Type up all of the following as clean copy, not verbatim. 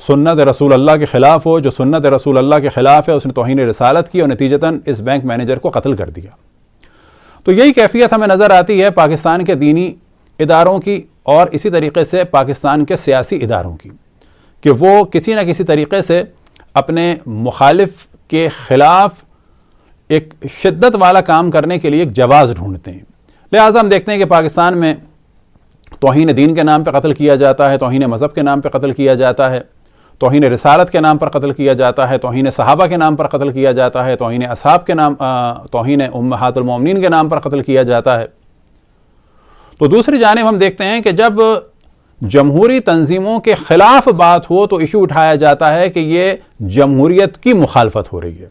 سنت رسول اللہ کے خلاف ہو. جو سنت رسول اللہ کے خلاف ہے اس نے توہین رسالت کی اور نتیجتاً اس بینک مینیجر کو قتل کر دیا. تو یہی کیفیت ہمیں نظر آتی ہے پاکستان کے دینی اداروں کی اور اسی طریقے سے پاکستان کے سیاسی اداروں کی, کہ وہ کسی نہ کسی طریقے سے اپنے مخالف کے خلاف ایک شدت والا کام کرنے کے لیے ایک جواز ڈھونڈتے ہیں. لہٰذا ہم دیکھتے ہیں کہ پاکستان میں توہین دین کے نام پہ قتل کیا جاتا ہے, توہین مذہب کے نام پہ قتل کیا جاتا ہے, توہین رسالت کے نام پر قتل کیا جاتا ہے, توہین صحابہ کے نام پر قتل کیا جاتا ہے, توہین اصحاب کے نام, توہین امہات المومنین کے نام پر قتل کیا جاتا ہے. تو دوسری جانب ہم دیکھتے ہیں کہ جب جمہوری تنظیموں کے خلاف بات ہو تو ایشو اٹھایا جاتا ہے کہ یہ جمہوریت کی مخالفت ہو رہی ہے.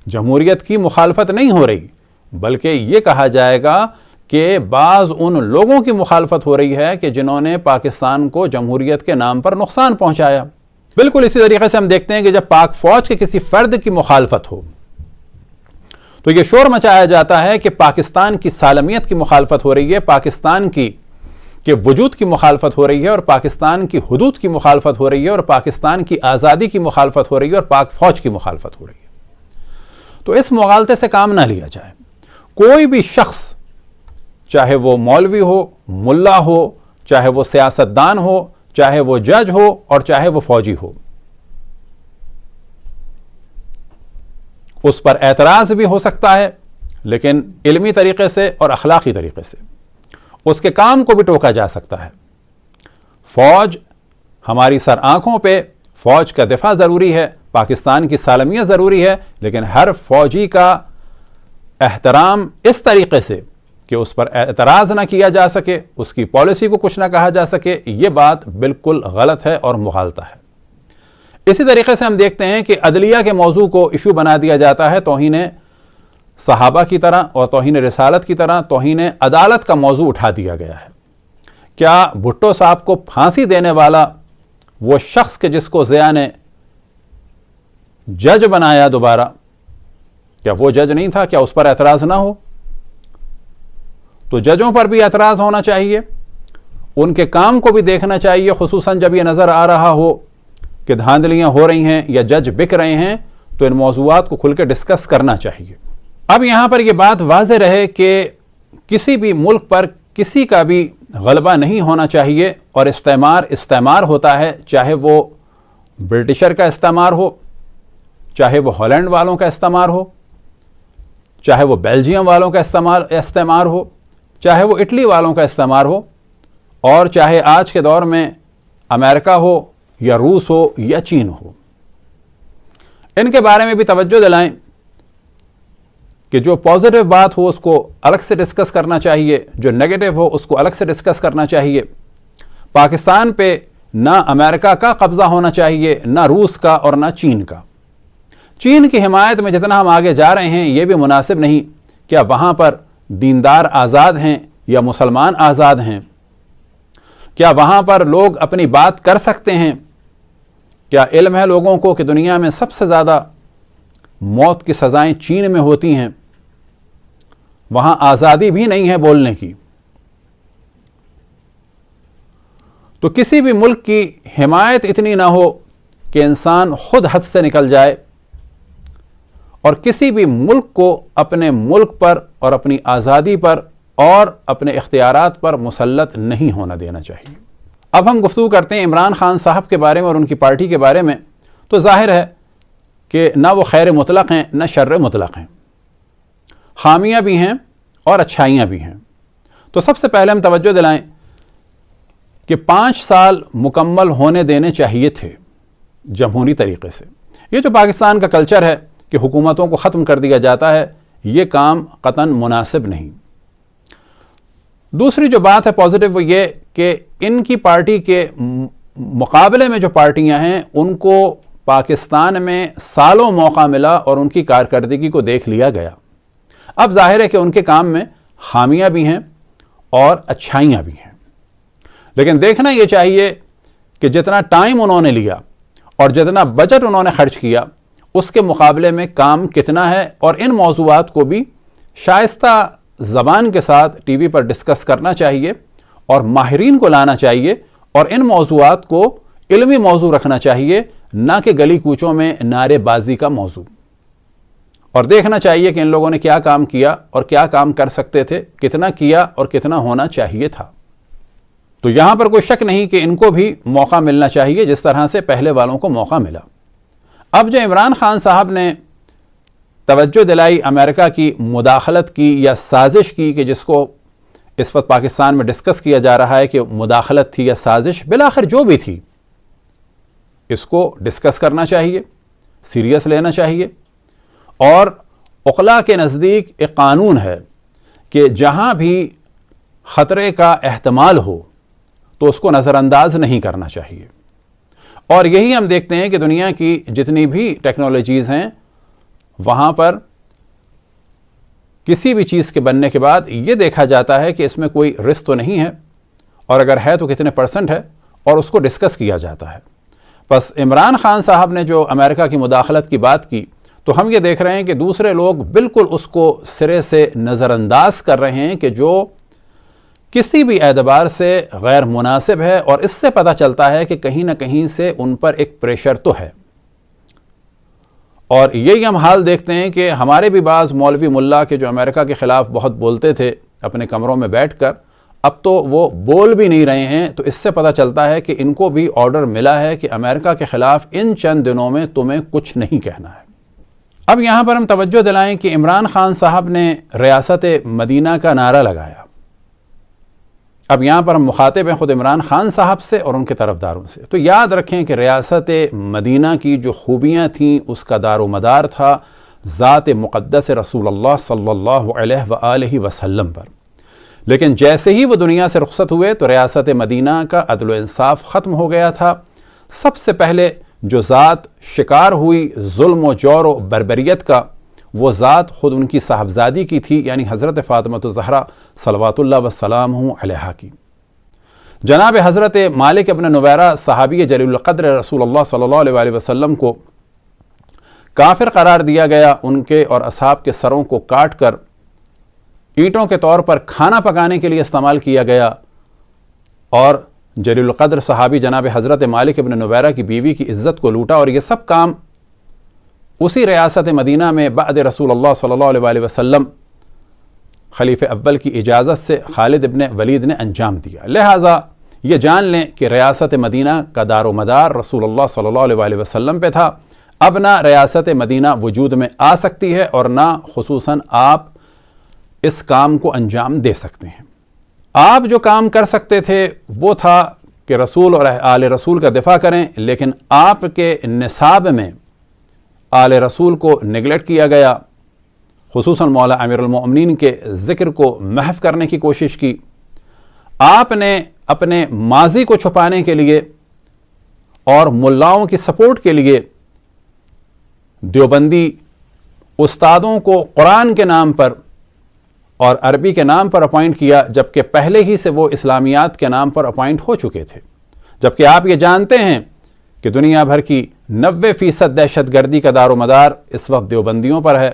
جمہوریت کی مخالفت نہیں ہو رہی, بلکہ یہ کہا جائے گا کہ بعض ان لوگوں کی مخالفت ہو رہی ہے کہ جنہوں نے پاکستان کو جمہوریت کے نام پر نقصان پہنچایا. بالکل اسی طریقے سے ہم دیکھتے ہیں کہ جب پاک فوج کے کسی فرد کی مخالفت ہو تو یہ شور مچایا جاتا ہے کہ پاکستان کی سالمیت کی مخالفت ہو رہی ہے, پاکستان کے وجود کی مخالفت ہو رہی ہے, اور پاکستان کی حدود کی مخالفت ہو رہی ہے, اور پاکستان کی آزادی کی مخالفت ہو رہی ہے, اور پاک فوج کی مخالفت ہو رہی ہے. تو اس مغالطے سے کام نہ لیا جائے. کوئی بھی شخص, چاہے وہ مولوی ہو, ملا ہو, چاہے وہ سیاستدان ہو, چاہے وہ جج ہو, اور چاہے وہ فوجی ہو, اس پر اعتراض بھی ہو سکتا ہے, لیکن علمی طریقے سے اور اخلاقی طریقے سے اس کے کام کو بھی ٹوکا جا سکتا ہے. فوج ہماری سر آنکھوں پہ, فوج کا دفاع ضروری ہے, پاکستان کی سالمیت ضروری ہے, لیکن ہر فوجی کا احترام اس طریقے سے کہ اس پر اعتراض نہ کیا جا سکے, اس کی پالیسی کو کچھ نہ کہا جا سکے, یہ بات بالکل غلط ہے اور مغالطہ ہے. اسی طریقے سے ہم دیکھتے ہیں کہ عدلیہ کے موضوع کو ایشو بنا دیا جاتا ہے, توہین صحابہ کی طرح اور توہین رسالت کی طرح توہین عدالت کا موضوع اٹھا دیا گیا ہے. کیا بھٹو صاحب کو پھانسی دینے والا وہ شخص کہ جس کو ضیاء نے جج بنایا دوبارہ, کیا وہ جج نہیں تھا؟ کیا اس پر اعتراض نہ ہو؟ تو ججوں پر بھی اعتراض ہونا چاہیے, ان کے کام کو بھی دیکھنا چاہیے, خصوصاً جب یہ نظر آ رہا ہو کہ دھاندلیاں ہو رہی ہیں یا جج بک رہے ہیں, تو ان موضوعات کو کھل کے ڈسکس کرنا چاہیے. اب یہاں پر یہ بات واضح رہے کہ کسی بھی ملک پر کسی کا بھی غلبہ نہیں ہونا چاہیے, اور استعمار ہوتا ہے, چاہے وہ برٹشر کا استعمار ہو, چاہے وہ ہالینڈ والوں کا استعمار ہو, چاہے وہ بیلجیم والوں کا استعمار ہو, چاہے وہ اٹلی والوں کا استعمار ہو, اور چاہے آج کے دور میں امریکہ ہو یا روس ہو یا چین ہو. ان کے بارے میں بھی توجہ دلائیں کہ جو پازیٹیو بات ہو اس کو الگ سے ڈسکس کرنا چاہیے, جو نیگیٹو ہو اس کو الگ سے ڈسکس کرنا چاہیے. پاکستان پہ نہ امریکہ کا قبضہ ہونا چاہیے, نہ روس کا اور نہ چین کا. چین کی حمایت میں جتنا ہم آگے جا رہے ہیں یہ بھی مناسب نہیں. کیا وہاں پر دیندار آزاد ہیں یا مسلمان آزاد ہیں؟ کیا وہاں پر لوگ اپنی بات کر سکتے ہیں؟ کیا علم ہے لوگوں کو کہ دنیا میں سب سے زیادہ موت کی سزائیں چین میں ہوتی ہیں؟ وہاں آزادی بھی نہیں ہے بولنے کی. تو کسی بھی ملک کی حمایت اتنی نہ ہو کہ انسان خود حد سے نکل جائے, اور کسی بھی ملک کو اپنے ملک پر اور اپنی آزادی پر اور اپنے اختیارات پر مسلط نہیں ہونا دینا چاہیے. اب ہم گفتگو کرتے ہیں عمران خان صاحب کے بارے میں اور ان کی پارٹی کے بارے میں. تو ظاہر ہے کہ نہ وہ خیر مطلق ہیں نہ شر مطلق ہیں, خامیاں بھی ہیں اور اچھائیاں بھی ہیں. تو سب سے پہلے ہم توجہ دلائیں کہ 5 سال مکمل ہونے دینے چاہیے تھے جمہوری طریقے سے. یہ جو پاکستان کا کلچر ہے کہ حکومتوں کو ختم کر دیا جاتا ہے, یہ کام قطعاً مناسب نہیں. دوسری جو بات ہے پازیٹیو وہ یہ کہ ان کی پارٹی کے مقابلے میں جو پارٹیاں ہیں ان کو پاکستان میں سالوں موقع ملا اور ان کی کارکردگی کو دیکھ لیا گیا. اب ظاہر ہے کہ ان کے کام میں خامیاں بھی ہیں اور اچھائیاں بھی ہیں, لیکن دیکھنا یہ چاہیے کہ جتنا ٹائم انہوں نے لیا اور جتنا بجٹ انہوں نے خرچ کیا اس کے مقابلے میں کام کتنا ہے, اور ان موضوعات کو بھی شائستہ زبان کے ساتھ ٹی وی پر ڈسکس کرنا چاہیے اور ماہرین کو لانا چاہیے, اور ان موضوعات کو علمی موضوع رکھنا چاہیے، نہ کہ گلی کوچوں میں نعرے بازی کا موضوع، اور دیکھنا چاہیے کہ ان لوگوں نے کیا کام کیا اور کیا کام کر سکتے تھے، کتنا کیا اور کتنا ہونا چاہیے تھا۔ تو یہاں پر کوئی شک نہیں کہ ان کو بھی موقع ملنا چاہیے جس طرح سے پہلے والوں کو موقع ملا۔ اب جو عمران خان صاحب نے توجہ دلائی امریکہ کی مداخلت کی یا سازش کی، کہ جس کو اس وقت پاکستان میں ڈسکس کیا جا رہا ہے کہ مداخلت تھی یا سازش، بالآخر جو بھی تھی اس کو ڈسکس کرنا چاہیے، سیریس لینا چاہیے، اور عقلاء کے نزدیک ایک قانون ہے کہ جہاں بھی خطرے کا احتمال ہو تو اس کو نظر انداز نہیں کرنا چاہیے۔ اور یہی ہم دیکھتے ہیں کہ دنیا کی جتنی بھی ٹیکنالوجیز ہیں وہاں پر کسی بھی چیز کے بننے کے بعد یہ دیکھا جاتا ہے کہ اس میں کوئی رسک تو نہیں ہے، اور اگر ہے تو کتنے % ہے، اور اس کو ڈسکس کیا جاتا ہے۔ بس عمران خان صاحب نے جو امریکہ کی مداخلت کی بات کی، تو ہم یہ دیکھ رہے ہیں کہ دوسرے لوگ بالکل اس کو سرے سے نظر انداز کر رہے ہیں کہ جو کسی بھی اعتبار سے غیر مناسب ہے، اور اس سے پتہ چلتا ہے کہ کہیں نہ کہیں سے ان پر ایک پریشر تو ہے۔ اور یہی ہم حال دیکھتے ہیں کہ ہمارے بھی بعض مولوی ملا کے جو امریکہ کے خلاف بہت بولتے تھے اپنے کمروں میں بیٹھ کر، اب تو وہ بول بھی نہیں رہے ہیں، تو اس سے پتہ چلتا ہے کہ ان کو بھی آرڈر ملا ہے کہ امریکہ کے خلاف ان چند دنوں میں تمہیں کچھ نہیں کہنا ہے۔ اب یہاں پر ہم توجہ دلائیں کہ عمران خان صاحب نے ریاست مدینہ کا نعرہ لگایا۔ اب یہاں پر ہم مخاطب ہیں خود عمران خان صاحب سے اور ان کے طرفداروں سے، تو یاد رکھیں کہ ریاست مدینہ کی جو خوبیاں تھیں اس کا دار و مدار تھا ذات مقدس رسول اللہ صلی اللہ علیہ وآلہ وسلم پر، لیکن جیسے ہی وہ دنیا سے رخصت ہوئے تو ریاست مدینہ کا عدل و انصاف ختم ہو گیا تھا۔ سب سے پہلے جو ذات شکار ہوئی ظلم و جور و بربریت کا، وہ ذات خود ان کی صاحبزادی کی تھی، یعنی حضرت فاطمہ الزہرا صلوات اللہ وسلامہ علیہا کی۔ جناب حضرت مالک ابن نویرہ صحابی جلیل القدر رسول اللہ صلی اللہ علیہ وآلہ وسلم کو کافر قرار دیا گیا، ان کے اور اصحاب کے سروں کو کاٹ کر اینٹوں کے طور پر کھانا پکانے کے لیے استعمال کیا گیا، اور جلیل القدر صحابی جناب حضرت مالک ابن نویرہ کی بیوی کی عزت کو لوٹا، اور یہ سب کام اسی ریاست مدینہ میں بعد رسول اللہ صلی اللہ علیہ وآلہ وسلم خلیفہ اول کی اجازت سے خالد ابن ولید نے انجام دیا۔ لہٰذا یہ جان لیں کہ ریاست مدینہ کا دار و مدار رسول اللہ صلی اللہ علیہ وآلہ وسلم پہ تھا۔ اب نہ ریاست مدینہ وجود میں آ سکتی ہے اور نہ خصوصاً آپ اس کام کو انجام دے سکتے ہیں۔ آپ جو کام کر سکتے تھے وہ تھا کہ رسول اور آل رسول کا دفاع کریں، لیکن آپ کے نصاب میں آل رسول کو نگلیکٹ کیا گیا، خصوصاً مولا امیر المؤمنین کے ذکر کو محو کرنے کی کوشش کی۔ آپ نے اپنے ماضی کو چھپانے کے لیے اور ملاؤں کی سپورٹ کے لیے دیوبندی استادوں کو قرآن کے نام پر اور عربی کے نام پر اپوائنٹ کیا، جبکہ پہلے ہی سے وہ اسلامیات کے نام پر اپوائنٹ ہو چکے تھے۔ جبکہ آپ یہ جانتے ہیں کہ دنیا بھر کی 90% دہشت گردی کا دار و مدار اس وقت دیوبندیوں پر ہے،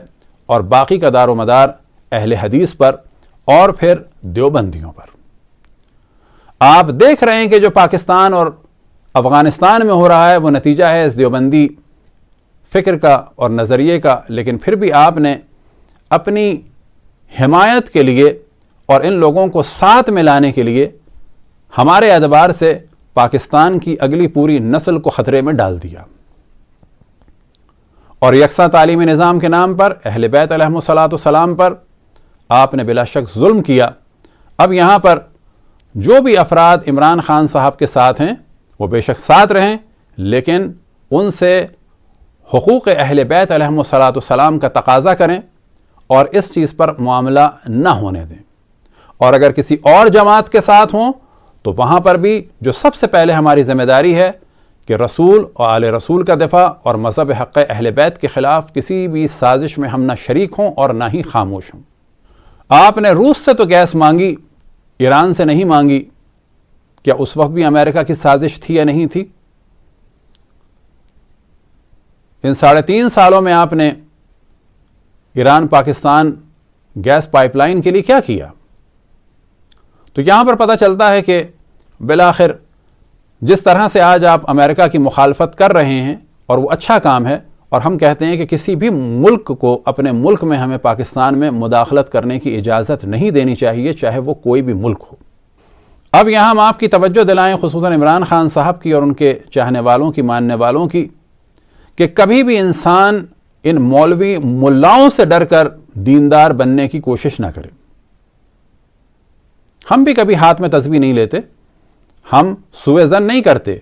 اور باقی کا دار و مدار اہل حدیث پر اور پھر دیوبندیوں پر۔ آپ دیکھ رہے ہیں کہ جو پاکستان اور افغانستان میں ہو رہا ہے وہ نتیجہ ہے اس دیوبندی فکر کا اور نظریے کا، لیکن پھر بھی آپ نے اپنی حمایت کے لیے اور ان لوگوں کو ساتھ میں لانے کے لیے ہمارے اعتبار سے پاکستان کی اگلی پوری نسل کو خطرے میں ڈال دیا، اور یکساں تعلیمی نظام کے نام پر اہل بیت علیہم الصلاۃ والسلام پر آپ نے بلا شک ظلم کیا۔ اب یہاں پر جو بھی افراد عمران خان صاحب کے ساتھ ہیں وہ بے شک ساتھ رہیں، لیکن ان سے حقوق اہل بیت علیہم الصلاۃ والسلام کا تقاضا کریں اور اس چیز پر معاملہ نہ ہونے دیں۔ اور اگر کسی اور جماعت کے ساتھ ہوں تو وہاں پر بھی جو سب سے پہلے ہماری ذمہ داری ہے کہ رسول اور آل رسول کا دفاع اور مذہب حق اہل بیت کے خلاف کسی بھی سازش میں ہم نہ شریک ہوں اور نہ ہی خاموش ہوں۔ آپ نے روس سے تو گیس مانگی، ایران سے نہیں مانگی، کیا اس وقت بھی امریکہ کی سازش تھی یا نہیں تھی؟ ان 3.5 سالوں میں آپ نے Iran Pakistan gas pipeline کے لیے کیا کیا؟ تو یہاں پر پتہ چلتا ہے کہ بالآخر جس طرح سے آج آپ امریکہ کی مخالفت کر رہے ہیں اور وہ اچھا کام ہے، اور ہم کہتے ہیں کہ کسی بھی ملک کو اپنے ملک میں ہمیں پاکستان میں مداخلت کرنے کی اجازت نہیں دینی چاہیے، چاہے وہ کوئی بھی ملک ہو۔ اب یہاں ہم آپ کی توجہ دلائیں خصوصاً عمران خان صاحب کی اور ان کے چاہنے والوں کی، ماننے والوں کی، کہ کبھی بھی انسان ان مولوی ملاؤں سے ڈر کر دیندار بننے کی کوشش نہ کرے۔ ہم بھی کبھی ہاتھ میں تسبیح نہیں لیتے، ہم سوء ظن نہیں کرتے۔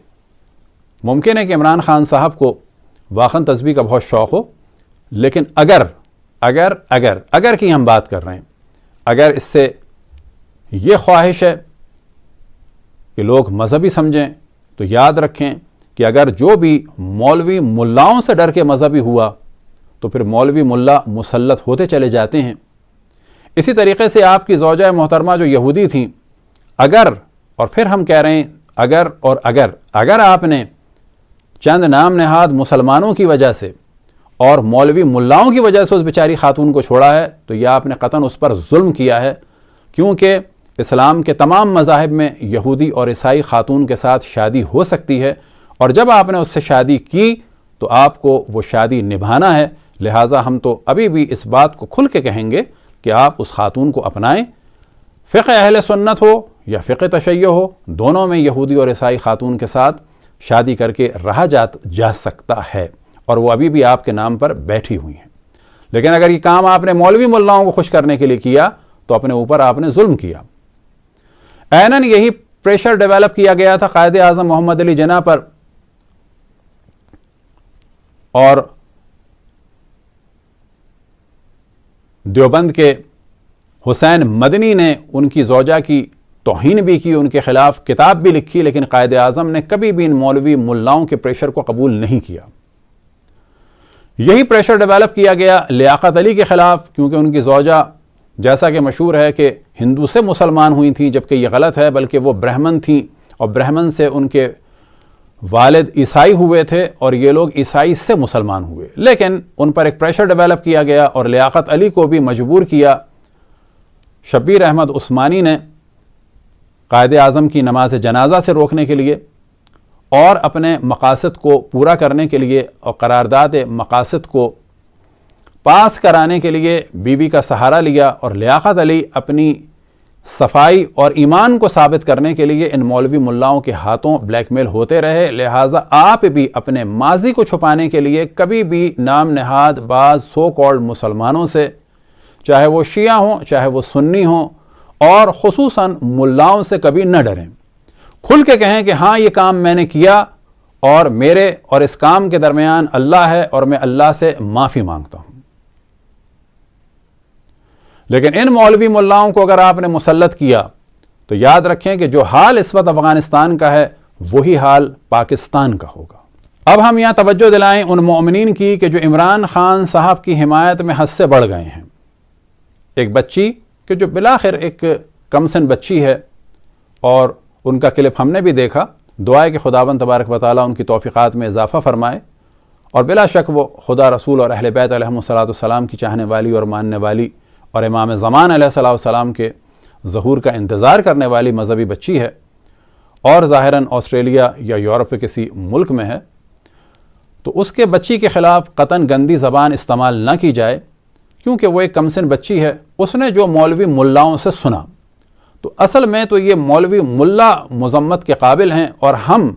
ممکن ہے کہ عمران خان صاحب کو واقعاً تسبیح کا بہت شوق ہو، لیکن اگر کی ہم بات کر رہے ہیں، اگر اس سے یہ خواہش ہے کہ لوگ مذہبی سمجھیں، تو یاد رکھیں کہ اگر جو بھی مولوی ملاؤں سے ڈر کے مذہبی ہوا تو پھر مولوی ملا مسلط ہوتے چلے جاتے ہیں۔ اسی طریقے سے آپ کی زوجہ محترمہ جو یہودی تھیں، اور پھر ہم کہہ رہے ہیں اگر آپ نے چند نام نہاد مسلمانوں کی وجہ سے اور مولوی ملاؤں کی وجہ سے اس بیچاری خاتون کو چھوڑا ہے، تو یہ آپ نے قطعاً اس پر ظلم کیا ہے، کیونکہ اسلام کے تمام مذاہب میں یہودی اور عیسائی خاتون کے ساتھ شادی ہو سکتی ہے، اور جب آپ نے اس سے شادی کی تو آپ کو وہ شادی نبھانا ہے۔ لہٰذا ہم تو ابھی بھی اس بات کو کھل کے کہیں گے کہ آپ اس خاتون کو اپنائیں، فقہ اہل سنت ہو یا فقہ تشیع ہو، دونوں میں یہودی اور عیسائی خاتون کے ساتھ شادی کر کے رہا جا سکتا ہے، اور وہ ابھی بھی آپ کے نام پر بیٹھی ہوئی ہیں۔ لیکن اگر یہ کام آپ نے مولوی ملاؤں کو خوش کرنے کے لیے کیا تو اپنے اوپر آپ نے ظلم کیا۔ عیناً یہی پریشر ڈیولپ کیا گیا تھا قائد اعظم محمد علی جناح پر، اور دیوبند کے حسین مدنی نے ان کی زوجہ کی توہین بھی کی، ان کے خلاف کتاب بھی لکھی، لیکن قائد اعظم نے کبھی بھی ان مولوی ملاؤں کے پریشر کو قبول نہیں کیا۔ یہی پریشر ڈیولپ کیا گیا لیاقت علی کے خلاف، کیونکہ ان کی زوجہ جیسا کہ مشہور ہے کہ ہندو سے مسلمان ہوئی تھیں، جبکہ یہ غلط ہے، بلکہ وہ برہمن تھیں، اور برہمن سے ان کے والد عیسائی ہوئے تھے، اور یہ لوگ عیسائی سے مسلمان ہوئے، لیکن ان پر ایک پریشر ڈیولپ کیا گیا، اور لیاقت علی کو بھی مجبور کیا شبیر احمد عثمانی نے قائد اعظم کی نماز جنازہ سے روکنے کے لیے، اور اپنے مقاصد کو پورا کرنے کے لیے اور قرارداد مقاصد کو پاس کرانے کے لیے بیوی کا سہارا لیا، اور لیاقت علی اپنی صفائی اور ایمان کو ثابت کرنے کے لیے ان مولوی ملاؤں کے ہاتھوں بلیک میل ہوتے رہے۔ لہٰذا آپ بھی اپنے ماضی کو چھپانے کے لیے کبھی بھی نام نہاد بعض سو کالڈ مسلمانوں سے، چاہے وہ شیعہ ہوں چاہے وہ سنی ہوں، اور خصوصاً ملاؤں سے کبھی نہ ڈریں، کھل کے کہیں کہ ہاں یہ کام میں نے کیا، اور میرے اور اس کام کے درمیان اللہ ہے، اور میں اللہ سے معافی مانگتا ہوں۔ لیکن ان مولوی ملاؤں کو اگر آپ نے مسلط کیا تو یاد رکھیں کہ جو حال اس وقت افغانستان کا ہے وہی حال پاکستان کا ہوگا۔ اب ہم یہاں توجہ دلائیں ان مومنین کی کہ جو عمران خان صاحب کی حمایت میں حد سے بڑھ گئے ہیں۔ ایک بچی کہ جو بلاخر ایک کم سن بچی ہے، اور ان کا کلپ ہم نے بھی دیکھا، دعا ہے کہ خداوند تبارک و تعالیٰ ان کی توفیقات میں اضافہ فرمائے، اور بلا شک وہ خدا رسول اور اہل بیت علیہم السلام کی چاہنے والی اور ماننے والی، اور امام زمان علیہ السلام کے ظہور کا انتظار کرنے والی مذہبی بچی ہے، اور ظاہراً آسٹریلیا یا یورپ کے کسی ملک میں ہے، تو اس کے بچی کے خلاف قطعاً گندی زبان استعمال نہ کی جائے، کیونکہ وہ ایک کمسن بچی ہے۔ اس نے جو مولوی ملاؤں سے سنا، تو اصل میں تو یہ مولوی ملا مذمت کے قابل ہیں، اور ہم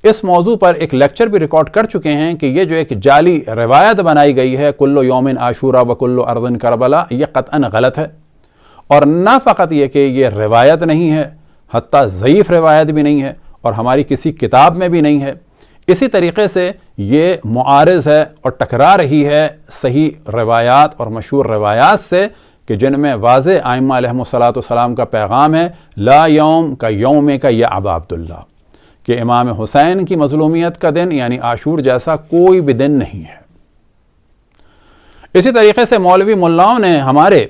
اس موضوع پر ایک لیکچر بھی ریکارڈ کر چکے ہیں کہ یہ جو ایک جعلی روایت بنائی گئی ہے کلو یوم عاشورہ و کلو ارض کربلا، یہ قطعاً غلط ہے، اور نہ فقط یہ کہ یہ روایت نہیں ہے، حتیٰ ضعیف روایت بھی نہیں ہے، اور ہماری کسی کتاب میں بھی نہیں ہے۔ اسی طریقے سے یہ معارض ہے اور ٹکرا رہی ہے صحیح روایات اور مشہور روایات سے، کہ جن میں واضح ائمہ علیہم السلام کا پیغام ہے، لا یوم کا یوم کا یا ابا عبداللہ، کہ امام حسین کی مظلومیت کا دن یعنی عاشور جیسا کوئی بھی دن نہیں ہے۔ اسی طریقے سے مولوی ملاؤں نے ہمارے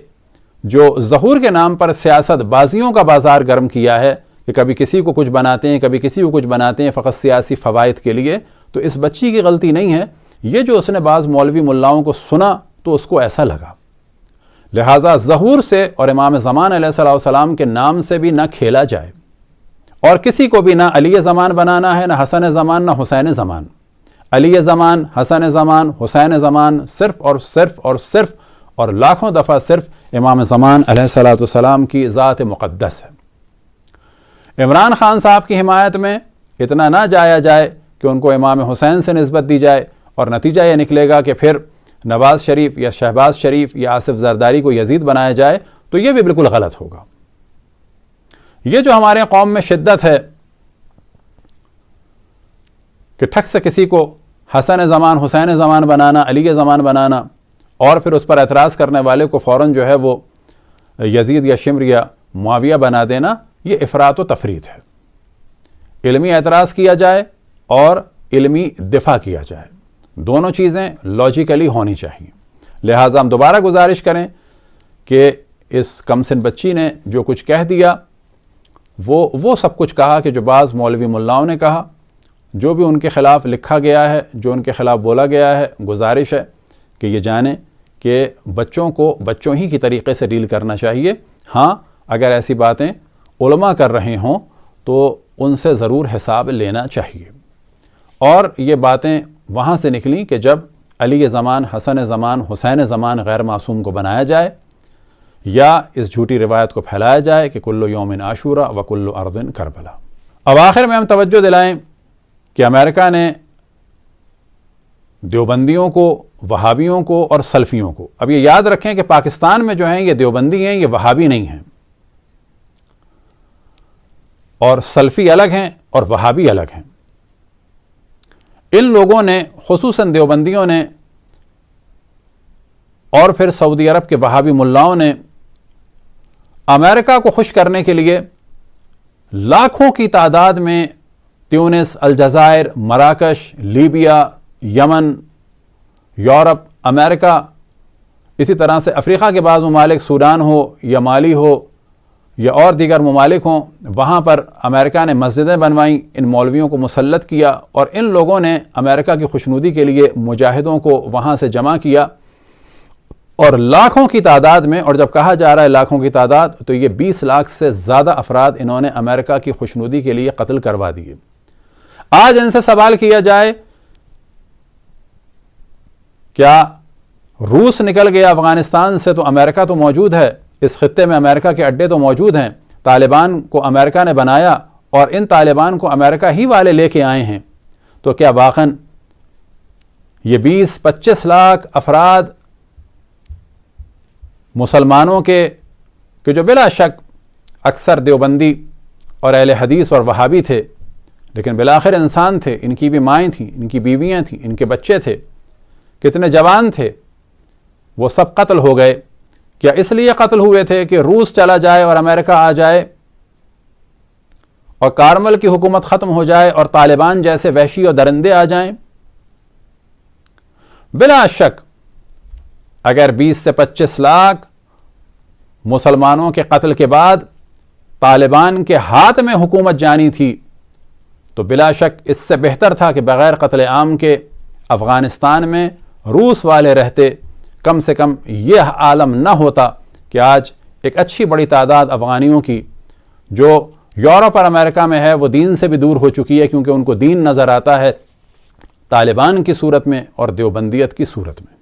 جو ظہور کے نام پر سیاست بازیوں کا بازار گرم کیا ہے، کہ کبھی کسی کو کچھ بناتے ہیں کبھی کسی کو کچھ بناتے ہیں فقط سیاسی فوائد کے لیے، تو اس بچی کی غلطی نہیں ہے، یہ جو اس نے بعض مولوی ملاؤں کو سنا تو اس کو ایسا لگا۔ لہٰذا ظہور سے اور امام زمان علیہ السلام کے نام سے بھی نہ کھیلا جائے، اور کسی کو بھی نہ علی زمان بنانا ہے، نہ حسن زمان، نہ حسین زمان. علی زمان، حسن زمان، حسین زمان صرف اور صرف اور صرف اور لاکھوں دفعہ صرف امام زمان علیہ الصلوۃ والسلام کی ذات مقدس ہے. عمران خان صاحب کی حمایت میں اتنا نہ جایا جائے کہ ان کو امام حسین سے نسبت دی جائے، اور نتیجہ یہ نکلے گا کہ پھر نواز شریف یا شہباز شریف یا آصف زرداری کو یزید بنایا جائے، تو یہ بھی بالکل غلط ہوگا. یہ جو ہمارے قوم میں شدت ہے کہ ٹھک سے کسی کو حسن زمان، حسین زمان بنانا، علی زمان بنانا، اور پھر اس پر اعتراض کرنے والے کو فوراً جو ہے وہ یزید یا شمر یا معاویہ بنا دینا، یہ افراط و تفریط ہے. علمی اعتراض کیا جائے اور علمی دفاع کیا جائے، دونوں چیزیں لاجیکلی ہونی چاہیے. لہٰذا ہم دوبارہ گزارش کریں کہ اس کم سن بچی نے جو کچھ کہہ دیا وہ سب کچھ کہا کہ جو بعض مولوی ملاؤں نے کہا، جو بھی ان کے خلاف لکھا گیا ہے، جو ان کے خلاف بولا گیا ہے. گزارش ہے کہ یہ جانیں کہ بچوں کو بچوں ہی کی طریقے سے ڈیل کرنا چاہیے. ہاں، اگر ایسی باتیں علماء کر رہے ہوں تو ان سے ضرور حساب لینا چاہیے. اور یہ باتیں وہاں سے نکلیں کہ جب علی زمان، حسن زمان، حسین زمان غیر معصوم کو بنایا جائے، یا اس جھوٹی روایت کو پھیلایا جائے کہ کل یوم عاشورہ و کل ارض کربلا. اب آخر میں ہم توجہ دلائیں کہ امریکہ نے دیوبندیوں کو، وہابیوں کو اور سلفیوں کو، اب یہ یاد رکھیں کہ پاکستان میں جو ہیں یہ دیوبندی ہیں، یہ وہابی نہیں ہیں، اور سلفی الگ ہیں اور وہابی الگ ہیں. ان لوگوں نے، خصوصاً دیوبندیوں نے اور پھر سعودی عرب کے وہابی ملاؤں نے، امریکہ کو خوش کرنے کے لیے لاکھوں کی تعداد میں تیونس، الجزائر، مراکش، لیبیا، یمن، یورپ، امریکہ، اسی طرح سے افریقہ کے بعض ممالک، سوڈان ہو یا مالی ہو یا اور دیگر ممالک ہوں، وہاں پر امریکہ نے مسجدیں بنوائیں، ان مولویوں کو مسلط کیا، اور ان لوگوں نے امریکہ کی خوشنودی کے لیے مجاہدوں کو وہاں سے جمع کیا، اور لاکھوں کی تعداد میں، اور جب کہا جا رہا ہے لاکھوں کی تعداد، تو یہ 20 لاکھ سے زیادہ افراد انہوں نے امریکہ کی خوشنودی کے لیے قتل کروا دیے. آج ان سے سوال کیا جائے کیا روس نکل گیا افغانستان سے تو امریکہ تو موجود ہے، اس خطے میں امریکہ کے اڈے تو موجود ہیں، طالبان کو امریکہ نے بنایا اور ان طالبان کو امریکہ ہی والے لے کے آئے ہیں، تو کیا واقعاً یہ 20-25 لاکھ افراد مسلمانوں کے جو بلا شک اکثر دیوبندی اور اہل حدیث اور وہابی تھے، لیکن بالآخر انسان تھے، ان کی بھی مائیں تھیں، ان کی بیویاں تھیں، ان کے بچے تھے، کتنے جوان تھے، وہ سب قتل ہو گئے. کیا اس لیے قتل ہوئے تھے کہ روس چلا جائے اور امریکہ آ جائے اور کارمل کی حکومت ختم ہو جائے اور طالبان جیسے وحشی اور درندے آ جائیں؟ بلا شک اگر 20 سے 25 لاکھ مسلمانوں کے قتل کے بعد طالبان کے ہاتھ میں حکومت جانی تھی تو بلا شک اس سے بہتر تھا کہ بغیر قتل عام کے افغانستان میں روس والے رہتے. کم سے کم یہ عالم نہ ہوتا کہ آج ایک اچھی بڑی تعداد افغانیوں کی جو یورپ اور امریکہ میں ہے وہ دین سے بھی دور ہو چکی ہے، کیونکہ ان کو دین نظر آتا ہے طالبان کی صورت میں اور دیوبندیت کی صورت میں.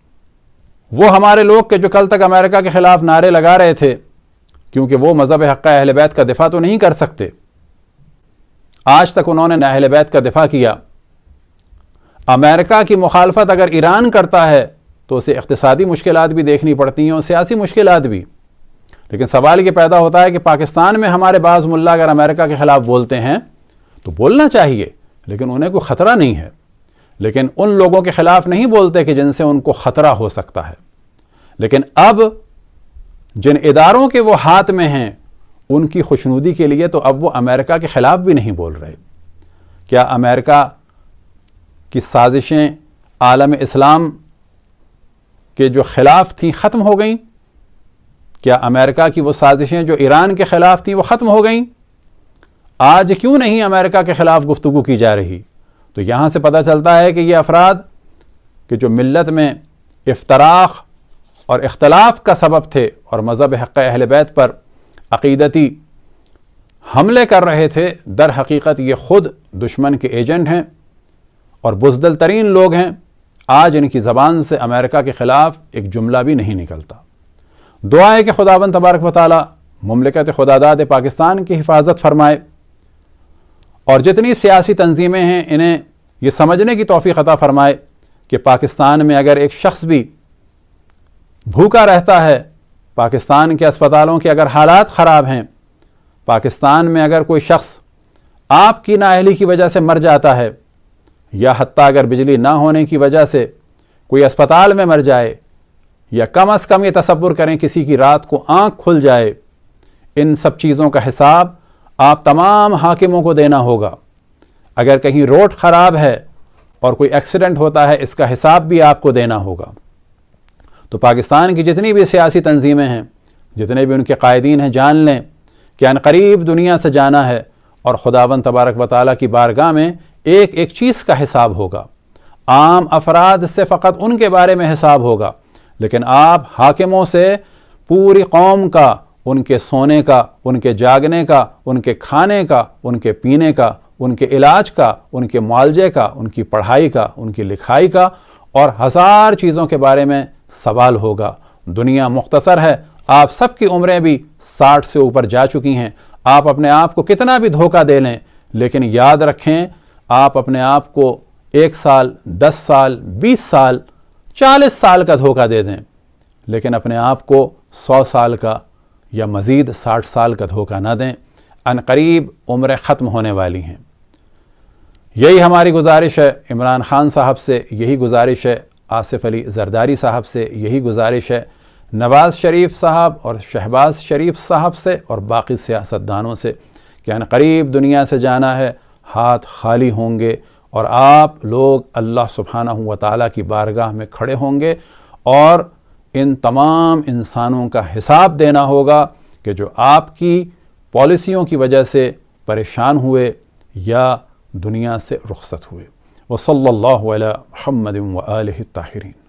وہ ہمارے لوگ کہ جو کل تک امریکہ کے خلاف نعرے لگا رہے تھے، کیونکہ وہ مذہب حق اہل بیت کا دفاع تو نہیں کر سکتے، آج تک انہوں نے اہل بیت کا دفاع کیا. امریکہ کی مخالفت اگر ایران کرتا ہے تو اسے اقتصادی مشکلات بھی دیکھنی پڑتی ہیں اور سیاسی مشکلات بھی. لیکن سوال یہ پیدا ہوتا ہے کہ پاکستان میں ہمارے بعض ملا اگر امریکہ کے خلاف بولتے ہیں تو بولنا چاہیے، لیکن انہیں کوئی خطرہ نہیں ہے. لیکن ان لوگوں کے خلاف نہیں بولتے کہ جن سے ان کو خطرہ ہو سکتا ہے. لیکن اب جن اداروں کے وہ ہاتھ میں ہیں ان کی خوشنودی کے لیے تو اب وہ امریکہ کے خلاف بھی نہیں بول رہے. کیا امریکہ کی سازشیں عالم اسلام کے جو خلاف تھیں ختم ہو گئیں؟ کیا امریکہ کی وہ سازشیں جو ایران کے خلاف تھیں وہ ختم ہو گئیں؟ آج کیوں نہیں امریکہ کے خلاف گفتگو کی جا رہی؟ تو یہاں سے پتہ چلتا ہے کہ یہ افراد کہ جو ملت میں افتراق اور اختلاف کا سبب تھے اور مذہب حق اہل بیت پر عقیدتی حملے کر رہے تھے، در حقیقت یہ خود دشمن کے ایجنٹ ہیں اور بزدل ترین لوگ ہیں۔ آج ان کی زبان سے امریکہ کے خلاف ایک جملہ بھی نہیں نکلتا۔ دعا ہے کہ خداوند تبارک و تعالی مملکت خداداد پاکستان کی حفاظت فرمائے، اور جتنی سیاسی تنظیمیں ہیں انہیں یہ سمجھنے کی توفیق عطا فرمائے کہ پاکستان میں اگر ایک شخص بھی بھوکا رہتا ہے، پاکستان کے اسپتالوں کے اگر حالات خراب ہیں، پاکستان میں اگر کوئی شخص آپ کی نااہلی کی وجہ سے مر جاتا ہے، یا حتیٰ اگر بجلی نہ ہونے کی وجہ سے کوئی اسپتال میں مر جائے، یا کم از کم یہ تصور کریں کسی کی رات کو آنکھ کھل جائے، ان سب چیزوں کا حساب آپ تمام حاکموں کو دینا ہوگا۔ اگر کہیں روڈ خراب ہے اور کوئی ایکسیڈنٹ ہوتا ہے، اس کا حساب بھی آپ کو دینا ہوگا۔ تو پاکستان کی جتنی بھی سیاسی تنظیمیں ہیں، جتنے بھی ان کے قائدین ہیں، جان لیں کہ عنقریب دنیا سے جانا ہے، اور خداوند تبارک و تعالیٰ کی بارگاہ میں ایک ایک چیز کا حساب ہوگا۔ عام افراد سے فقط ان کے بارے میں حساب ہوگا، لیکن آپ حاکموں سے پوری قوم کا، ان کے سونے کا، ان کے جاگنے کا، ان کے کھانے کا، ان کے پینے کا، ان کے علاج کا، ان کے معالجے کا، ان کی پڑھائی کا، ان کی لکھائی کا، اور ہزار چیزوں کے بارے میں سوال ہوگا۔ دنیا مختصر ہے، آپ سب کی عمریں بھی 60 سے اوپر جا چکی ہیں۔ آپ اپنے آپ کو کتنا بھی دھوکہ دے لیں، لیکن یاد رکھیں آپ اپنے آپ کو 1 سال، 10 سال، 20 سال، 40 سال کا دھوکہ دے دیں، لیکن اپنے آپ کو 100 سال کا یا مزید 60 سال کا دھوکہ نہ دیں۔ عنقریب عمریں ختم ہونے والی ہیں۔ یہی ہماری گزارش ہے عمران خان صاحب سے، یہی گزارش ہے آصف علی زرداری صاحب سے، یہی گزارش ہے نواز شریف صاحب اور شہباز شریف صاحب سے اور باقی سیاستدانوں سے کہ عنقریب دنیا سے جانا ہے، ہاتھ خالی ہوں گے، اور آپ لوگ اللہ سبحانہ و تعالیٰ کی بارگاہ میں کھڑے ہوں گے، اور ان تمام انسانوں کا حساب دینا ہوگا کہ جو آپ کی پالیسیوں کی وجہ سے پریشان ہوئے یا دنیا سے رخصت ہوئے۔ وصلی اللہ علی محمد وآلہ الطاہرین۔